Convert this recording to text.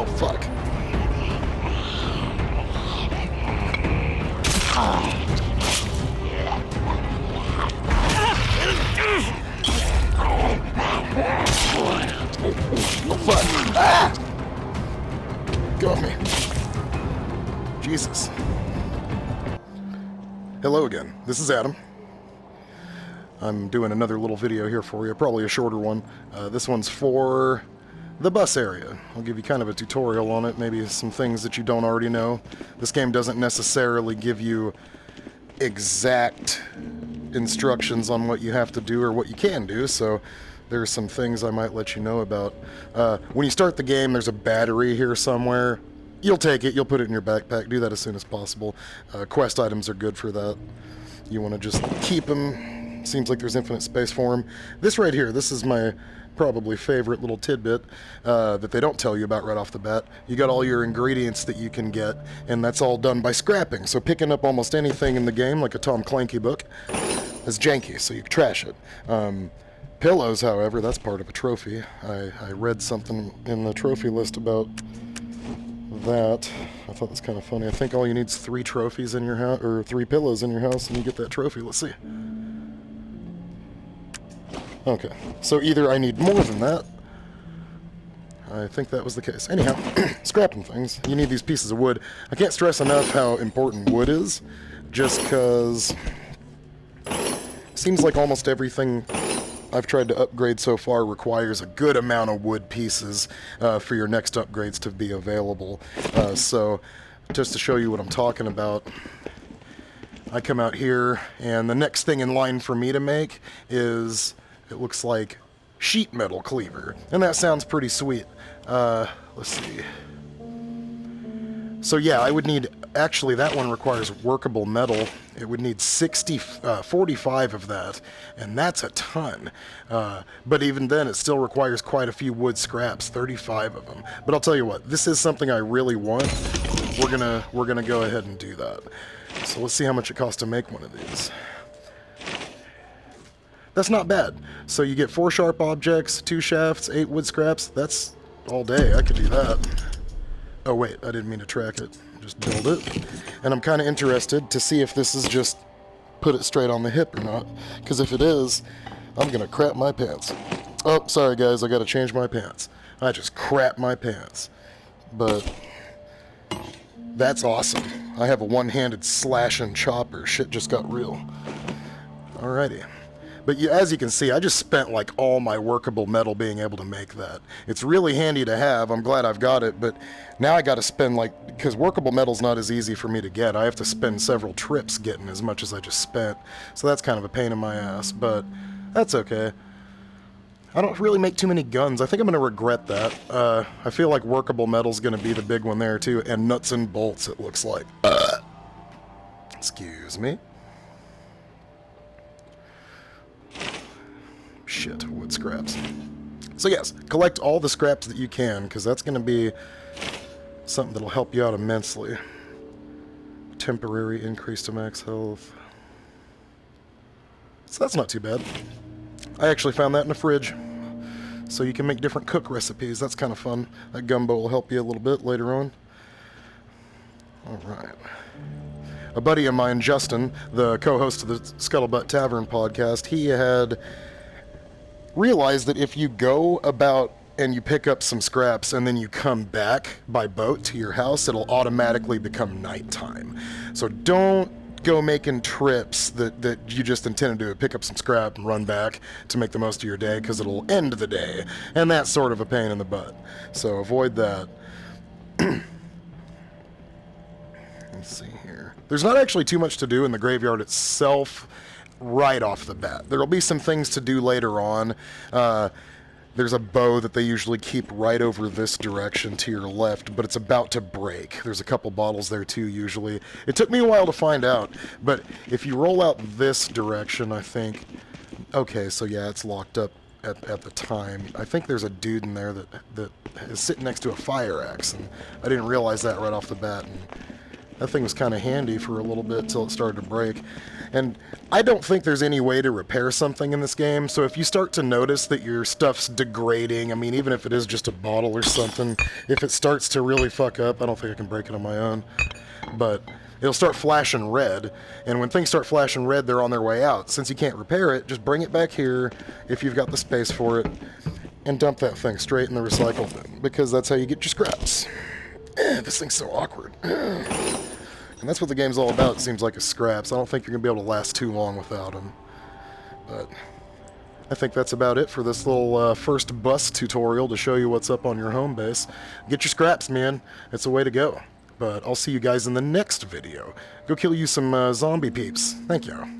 Oh, fuck. Oh, fuck. Ah! Go off me. Jesus. Hello again. This is Adam. I'm doing another little video here for you, probably a shorter one. This one's for the bus area. I'll give you kind of a tutorial on it, maybe some things that you don't already know. This game doesn't necessarily give you exact instructions on what you have to do or what you can do, so there's some things I might let you know about. When you start the game, there's a battery here somewhere. You'll take it, you'll put it in your backpack, do that as soon as possible. Quest items are good for that. You want to just keep them. Seems like there's infinite space for them. This right here, this is my probably favorite little tidbit that they don't tell you about right off the bat. You got all your ingredients that you can get, and that's all done by scrapping. So picking up almost anything in the game, like a Tom Clancy book, is janky, so you can trash it. Pillows, however, that's part of a trophy. I read something in the trophy list about that. I thought that's kind of funny. I think all you need is 3 trophies in your house, or 3 pillows in your house, and you get that trophy. Let's see. Okay, so either I need more than that. I think that was the case. Anyhow, scrapping things. You need these pieces of wood. I can't stress enough how important wood is, just because it seems like almost everything I've tried to upgrade so far requires a good amount of wood pieces for your next upgrades to be available. So, just to show you what I'm talking about, I come out here, and the next thing in line for me to make is, it looks like, sheet metal cleaver. And that sounds pretty sweet. Let's see. So yeah, I would need, actually that one requires workable metal. It would need 45 of that, and that's a ton. But even then, it still requires quite a few wood scraps, 35 of them. But I'll tell you what, this is something I really want. We're gonna go ahead and do that. So let's see how much it costs to make one of these. That's not bad. So you get 4 sharp objects, 2 shafts, 8 wood scraps. That's all day. I could do that. Oh wait, I didn't mean to track it. Just build it. And I'm kind of interested to see if this is just put it straight on the hip or not. Because if it is, I'm going to crap my pants. Oh, sorry guys, I got to change my pants. I just crap my pants. But that's awesome. I have a one-handed slash and chopper. Shit just got real. Alrighty. But as you can see, I just spent like all my workable metal being able to make that. It's really handy to have. I'm glad I've got it, but now I got to spend because workable metal's not as easy for me to get. I have to spend several trips getting as much as I just spent. So that's kind of a pain in my ass, but that's okay. I don't really make too many guns. I think I'm going to regret that. I feel like workable metal's going to be the big one there too, and nuts and bolts it looks like. Excuse me. Shit, wood scraps. So yes, collect all the scraps that you can, because that's going to be something that'll help you out immensely. Temporary increase to max health. So that's not too bad. I actually found that in the fridge. So you can make different cook recipes. That's kind of fun. That gumbo will help you a little bit later on. Alright. A buddy of mine, Justin, the co-host of the Scuttlebutt Tavern podcast, he had realized that if you go about and you pick up some scraps and then you come back by boat to your house, it'll automatically become nighttime. So don't go making trips that you just intended to pick up some scrap and run back to make the most of your day, because it'll end the day. And that's sort of a pain in the butt. So avoid that. Let's see here. There's not actually too much to do in the graveyard itself right off the bat. There'll be some things to do later on. There's a bow that they usually keep right over this direction to your left, but it's about to break. There's a couple bottles there too, usually. It took me a while to find out, but if you roll out this direction, I think... Okay, so yeah, it's locked up at the time. I think there's a dude in there that is sitting next to a fire axe, and I didn't realize that right off the bat, and That thing was kind of handy for a little bit till it started to break. And I don't think there's any way to repair something in this game, so if you start to notice that your stuff's degrading, I mean, even if it is just a bottle or something, if it starts to really fuck up, I don't think I can break it on my own, but it'll start flashing red, and when things start flashing red, they're on their way out. Since you can't repair it, just bring it back here, if you've got the space for it, and dump that thing straight in the recycle bin, because that's how you get your scraps. This thing's so awkward. And that's what the game's all about, it seems like, is scraps. I don't think you're going to be able to last too long without them. But I think that's about it for this little first bus tutorial to show you what's up on your home base. Get your scraps, man. It's a way to go. But I'll see you guys in the next video. Go kill you some zombie peeps. Thank you.